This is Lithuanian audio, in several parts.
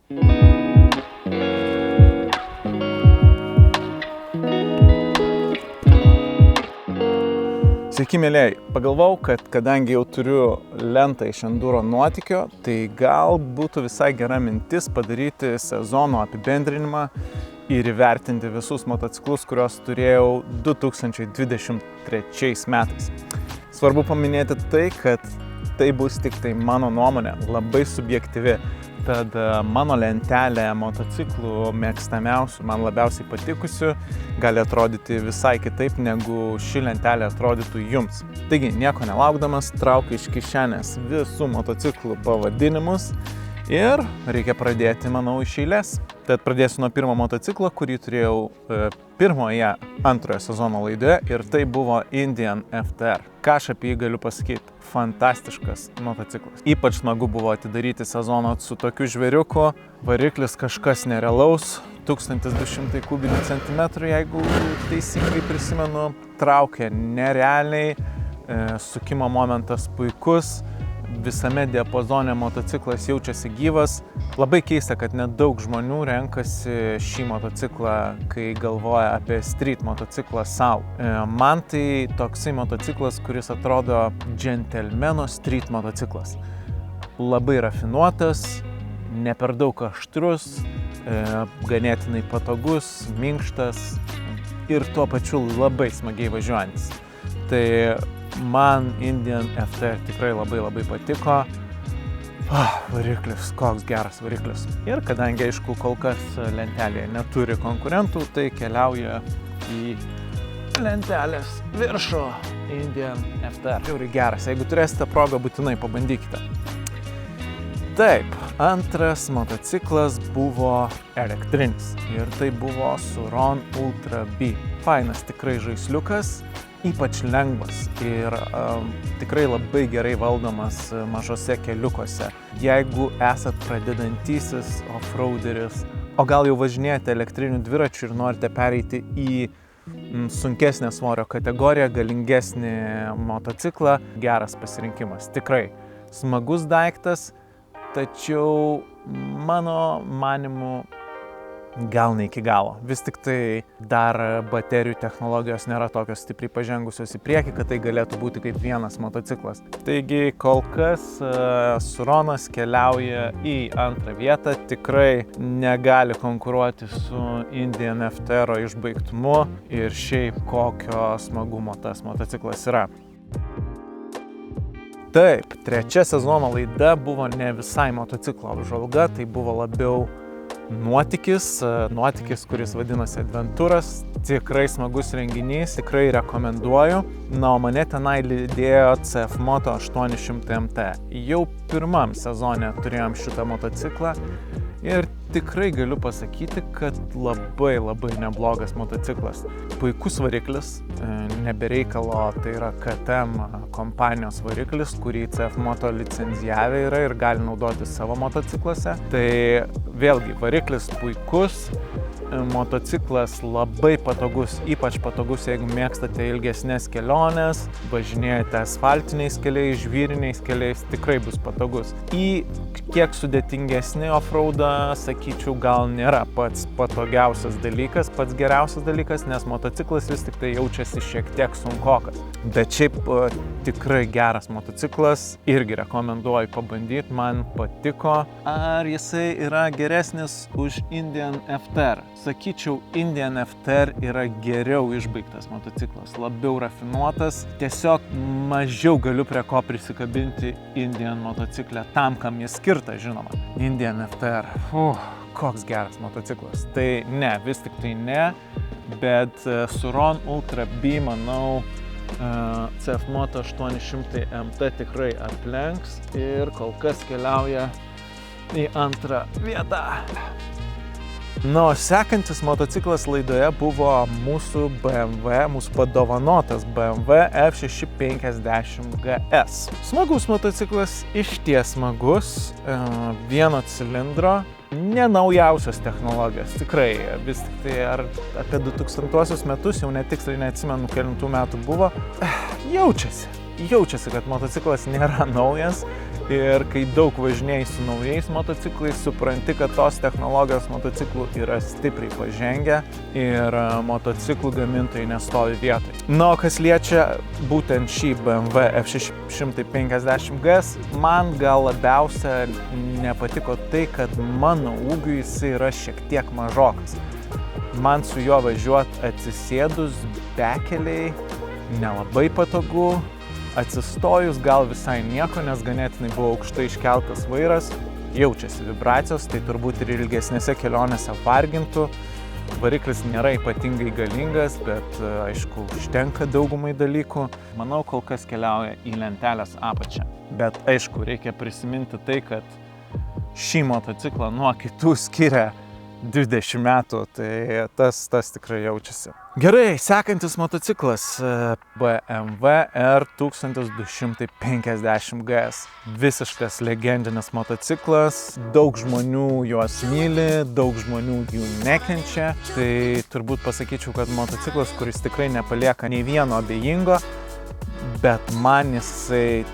Sveiki, mėlėjai. Pagalvojau, kad kadangi jau turiu lentą iš enduro nuotykio, tai gal būtų visai gera mintis padaryti sezono apibendrinimą ir įvertinti visus motociklus, kuriuos turėjau 2023 metais. Svarbu paminėti tai, kad tai bus tik tai mano nuomonė, labai subjektyvi. Tad mano lentelė motociklų mėgstamiausių, man labiausiai patikusių, gali atrodyti visai kitaip, negu ši lentelė atrodytų jums. Taigi, nieko nelaukdamas, traukiu iš kišenės visų motociklų pavadinimus ir reikia pradėti, manau, iš eilės. Tad pradėsiu nuo pirmo motociklo, kurį turėjau pirmoje antrojo sezono laidoje, ir tai buvo Indian FTR. Ką aš apie jį galiu pasakyti? Fantastiškas motociklas. Ypač smagu buvo atidaryti sezoną su tokiu žvėriuku. Variklis kažkas nerealaus, 1200 kubinių centimetrų, jeigu teisingai prisimenu. Traukia nerealiai, sukimo momentas puikus, visame diapazone motociklas jaučiasi gyvas. Labai keista, kad nedaug žmonių renkasi šį motociklą, kai galvoja apie street motociklą sau. Man tai toksai motociklas, kuris atrodo džentelmeno street motociklas. Labai rafinuotas, ne per daug aštrus, ganėtinai patogus, minkštas ir tuo pačiu labai smagiai važiuojantis. Tai man Indian FTR tikrai labai patiko. Variklis, koks geras variklis. Ir kadangi, aišku, kol kas lentelėje neturi konkurentų, tai keliauja į lentelės viršų Indian FTR. Žiauriai geras, jeigu turėsite progą, būtinai pabandykite. Taip, antras motociklas buvo elektrinis ir tai buvo Sur-Ron Ultra B. Fainas tikrai žaisliukas, ypač lengvas ir tikrai labai gerai valdomas mažose keliukuose. Jeigu esat pradedantysis offroaderis, o gal jau važinėjate elektriniu dviračiu ir norite pereiti į sunkesnę svorio kategoriją, galingesnį motociklą, geras pasirinkimas. Tikrai smagus daiktas, tačiau mano manimu gal ne iki galo. Vis tik tai dar baterijų technologijos nėra tokios stipriai pažengusios į priekį, kad tai galėtų būti kaip vienas motociklas. Taigi kol kas Sur-Ronas keliauja į antrą vietą, tikrai negali konkuruoti su Indian FTR išbaigtumu ir šiaip kokio smagumo tas motociklas yra. Taip, trečia sezono laida buvo ne visai motociklo apžvalga, tai buvo labiau nuotykis, kuris vadinasi Adventuras. Tikrai smagus renginys, tikrai rekomenduoju. Na, o mane tenai lydėjo CF Moto 800 MT. Jau pirmam sezone turėjom šitą motociklą ir tikrai galiu pasakyti, kad labai neblogas motociklas. Puikus variklis, nebereikalo, tai yra KTM kompanijos variklis, kurį CF Moto licenzijavę yra ir gali naudoti savo motocikluose. Tai vėlgi, variklis puikus, motociklas labai patogus, ypač patogus, jeigu mėgstate ilgesnės keliones, važinėjate asfaltiniais keliais, žvyriniais keliais, tikrai bus patogus. Į kiek sudėtingesnį offroadą, sakyčiau, gal nėra pats patogiausias dalykas, pats geriausias dalykas, nes motociklas vis tik tai jaučiasi šiek tiek sunkokas. Bet šiaip tikrai geras motociklas, irgi rekomenduoju pabandyti, man patiko. Ar jisai yra geresnis už Indian FTR? Sakyčiau, Indian FTR yra geriau išbaigtas motociklas, labiau rafinuotas, tiesiog mažiau galiu prie ko prisikabinti Indian motociklę tam, kam jis skirta, žinoma. Indian FTR, koks geras motociklas. Tai ne, vis tik tai ne, bet Sur-Ron Ultra B, manau, CF Moto 800 MT tikrai aplenks ir kol kas keliauja į antrą vietą. Na, o sekantis motociklas laidoje buvo mūsų padovanotas BMW F650 GS. Smagus motociklas, išties smagus, vieno cilindro, nenaujausios technologijos, tikrai, vis tik tai ar apie 2000 metus, jau netiksliai neatsimenu, kelintų metų buvo, jaučiasi. jaučiasi, kad motociklas nėra naujas ir kai daug važinėjai su naujais motociklais, supranti, kad tos technologijos motociklų yra stipriai pažengę ir motociklų gamintojai nestovi vietoj. Na, o kas liečia būtent šį BMW F650GS, man gal labiausia nepatiko tai, kad mano ūgiui jis yra šiek tiek mažokas. Man su juo važiuoti atsisėdus bekeliai nelabai patogu. Atsistojus gal visai nieko, nes ganėtinai buvo aukštai iškeltas vairas, jaučiasi vibracijos, tai turbūt ir ilgesnėse kelionėse vargintų. Variklis nėra ypatingai galingas, bet aišku, užtenka daugumai dalykų. Manau, kol kas keliauja į lentelės apačią. Bet aišku, reikia prisiminti tai, kad šį motociklą nuo kitų skiria 20 metų, tai tas tikrai jaučiasi. Gerai, sekantis motociklas BMW R1250GS. Visiškas legendinis motociklas, daug žmonių juos myli, daug žmonių jų nekenčia. Tai turbūt pasakyčiau, kad motociklas, kuris tikrai nepalieka nei vieno abejingo, bet man jisai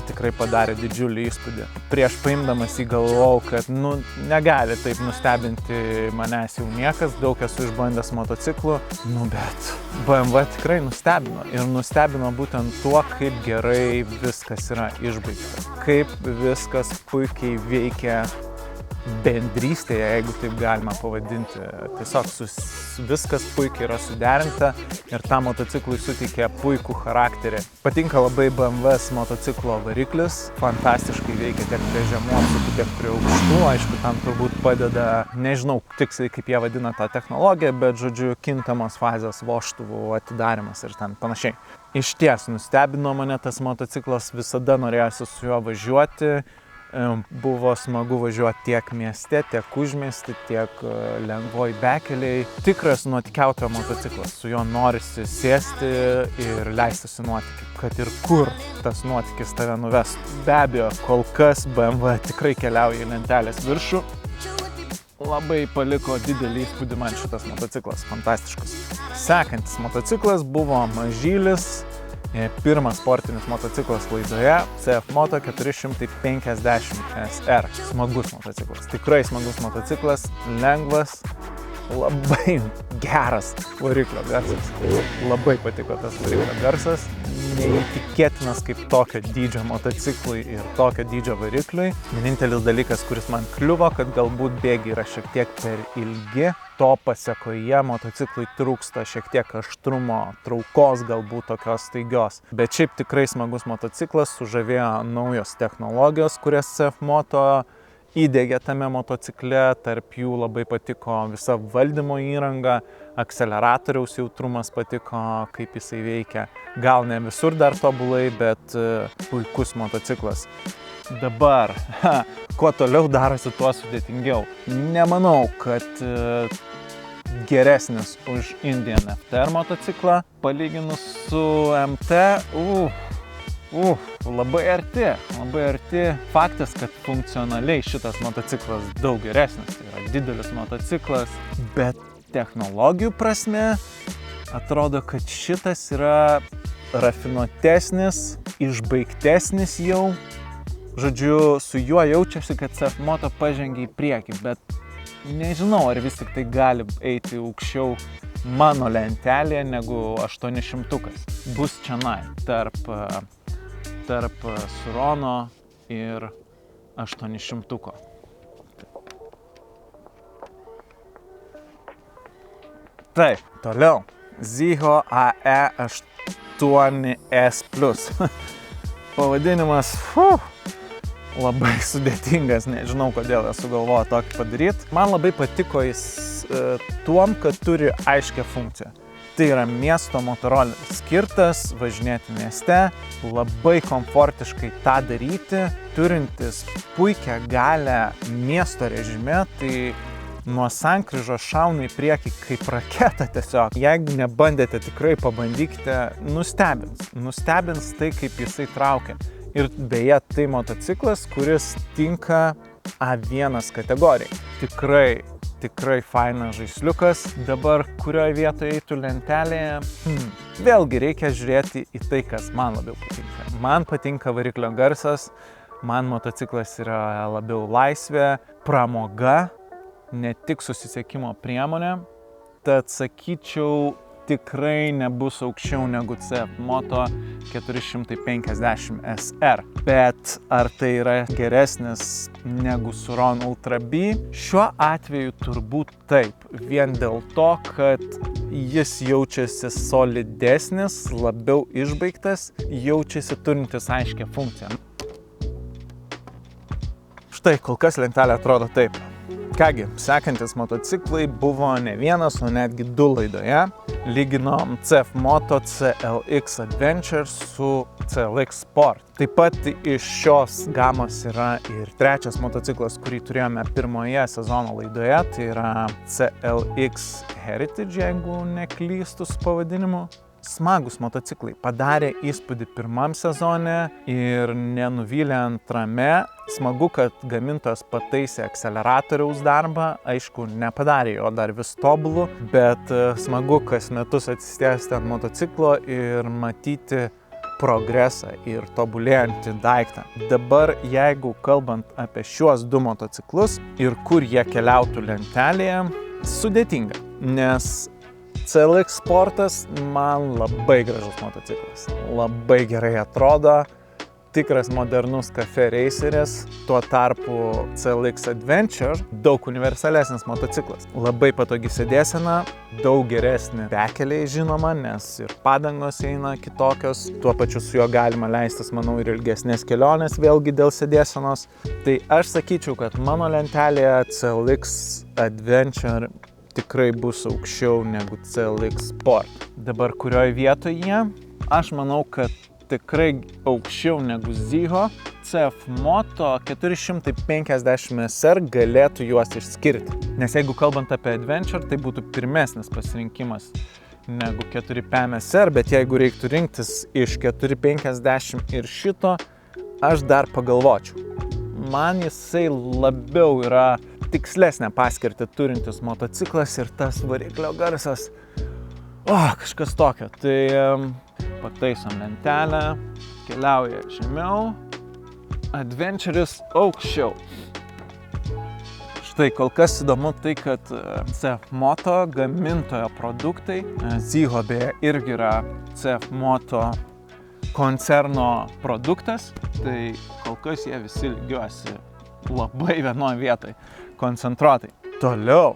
tikrai padarė didžiulį įspūdį. Prieš paimdamas jį galvojau, kad negali taip nustebinti manęs jau niekas, daug esu išbandęs motociklų, bet BMW tikrai nustebino. Ir nustebino būtent tuo, kaip gerai viskas yra išbaigta. Kaip viskas puikiai veikia bendrystėje, jeigu taip galima pavadinti. Tiesiog viskas puikiai yra suderinta ir tam motociklui suteikia puikų charakterį. Patinka labai BMW's motociklo variklis, fantastiškai veikia tiek prie žemų apsukų, tiek prie aukštų. Aišku, tam turbūt padeda, nežinau tiksliai kaip jie vadina tą technologiją, bet žodžiu kintamos fazės vožtuvų atidarimas ir ten panašiai. Išties nustebino mane tas motociklas, visada norėjosi su juo važiuoti. Buvo smagu važiuoti tiek mieste, tiek užmiesti, tiek lengvoj bekeliai. Tikras nuotykiautojo motociklas, su juo norisi sėsti ir leistis į nuotykį, kad ir kur tas nuotykis tave nuvestų. Be abejo, kol kas BMW tikrai keliauja į lentelės viršų. Labai paliko didelį įspūdį man šitas motociklas, fantastiškas. Sekantis motociklas buvo mažylis, pirmas sportinis motociklas laidoje, CF Moto 450SR. Smagus motociklas, tikrai smagus motociklas, lengvas, labai geras variklio garsas. Labai patiko tas variklio garsas, neįtikėtinas kaip tokio dydžio motociklui ir tokio dydžio varikliui. Vienintelis dalykas, kuris man kliuvo, kad galbūt bėgiai yra šiek tiek per ilgi. To pasekoje motociklui trūksta šiek tiek aštrumo, traukos galbūt tokios staigios. Bet šiaip tikrai smagus motociklas, sužavėjo naujos technologijos, kurias CF Moto įdiegė tame motocikle, tarp jų labai patiko visa valdymo įranga, akceleratoriaus jautrumas patiko, kaip jisai veikia. Gal ne visur dar tobulai, bet puikus motociklas. Dabar, kuo toliau darosi, tuo sudėtingiau. Nemanau, kad geresnis už Indian FTR motociklą, palyginus su MT, labai arti. Faktas, kad funkcionaliai šitas motociklas daug geresnis, tai yra didelis motociklas, bet technologijų prasme atrodo, kad šitas yra rafinuotesnis, išbaigtesnis jau. Žodžiu, su juo jaučiasi, kad CF Moto pažengė į priekį, bet nežinau, ar vis tik tai gali eiti aukščiau mano lentelėje negu 800-ukas. Bus čionai tarp Surono ir 800-uko. Taip, toliau. Ziho AE8S Plus. Pavadinimas, labai sudėtingas, nežinau, kodėl esu galvoję tokį padaryti. Man labai patiko jis tuom, kad turi aiškią funkciją. Tai yra miesto motoroleris, skirtas važinėti mieste, labai komfortiškai tą daryti, turintis puikią galią miesto režime, tai nuo sankryžos šauna į priekį kaip raketa tiesiog. Jeigu nebandėte, tikrai pabandykite, nustebins tai, kaip jisai traukia. Ir beje, tai motociklas, kuris tinka A1 kategorijai. tikrai fainas žaisliukas. Dabar kurioje vietoje eitų lentelėje? Vėlgi reikia žiūrėti į tai, kas man labiau patinka. Man patinka variklio garsas, man motociklas yra labiau laisvė, pramoga, ne tik susisiekimo priemonė. Tad sakyčiau, tikrai nebus aukščiau negu CF Moto 450 SR. Bet ar tai yra geresnis negu Sur-Ron Ultra B? Šiuo atveju turbūt taip. Vien dėl to, kad jis jaučiasi solidesnis, labiau išbaigtas, jaučiasi turintis aiškią funkciją. Štai, kol kas lentelė atrodo taip. Kągi, sekantis motociklai buvo ne vienas, o netgi 2 laidoje. Lyginom CF Moto CLX Adventure su CLX Sport. Taip pat iš šios gamos yra ir 3 motociklas, kurį turėjome pirmoje sezono laidoje, tai yra CLX Heritage, jeigu neklystu su pavadinimu. Smagus motociklai, padarė įspūdį pirmam sezone ir nenuvylė antrame. Smagu, kad gamintojas pataisė akceleratoriaus darbą, aišku, nepadarė jo dar vis tobulų, bet smagu kas metus atsisėsti ant motociklo ir matyti progresą ir tobulėjantį daiktą. Dabar, jeigu kalbant apie šiuos 2 motociklus ir kur jie keliautų lentelėje, sudėtinga, nes CLX Sportas man labai gražus motociklas. Labai gerai atrodo, tikras modernus cafe raceris, tuo tarpu CLX Adventure daug universalesnis motociklas. Labai patogi sėdėsena, daug geresni bekeliai žinoma, nes ir padangos eina kitokios, tuo pačiu su juo galima leistis, manau, ir ilgesnės kelionės, vėlgi dėl sėdėsenos. Tai aš sakyčiau, kad mano lentelėje CLX Adventure tikrai bus aukščiau negu CLX Sport. Dabar kurioje vietoje? Aš manau, kad tikrai aukščiau negu Ziho. CF Moto 450 SR galėtų juos išskirti. Nes jeigu kalbant apie Adventure, tai būtų pirmesnis pasirinkimas negu 450 SR, bet jeigu reiktų rinktis iš 450 ir šito, aš dar pagalvočiau. Man jisai labiau yra tikslesnę paskirtį turintis motociklas ir tas variklio garsas, kažkas tokio. Tai pataisom lentelę, keliauja žemiau, Adventure'is aukščiau. Štai kol kas įdomu tai, kad CF Moto gamintojo produktai, Ziho beje irgi yra CF Moto koncerno produktas, tai kol kas jie visi lygiuosi labai vienoje vietoje, koncentruotai. Toliau,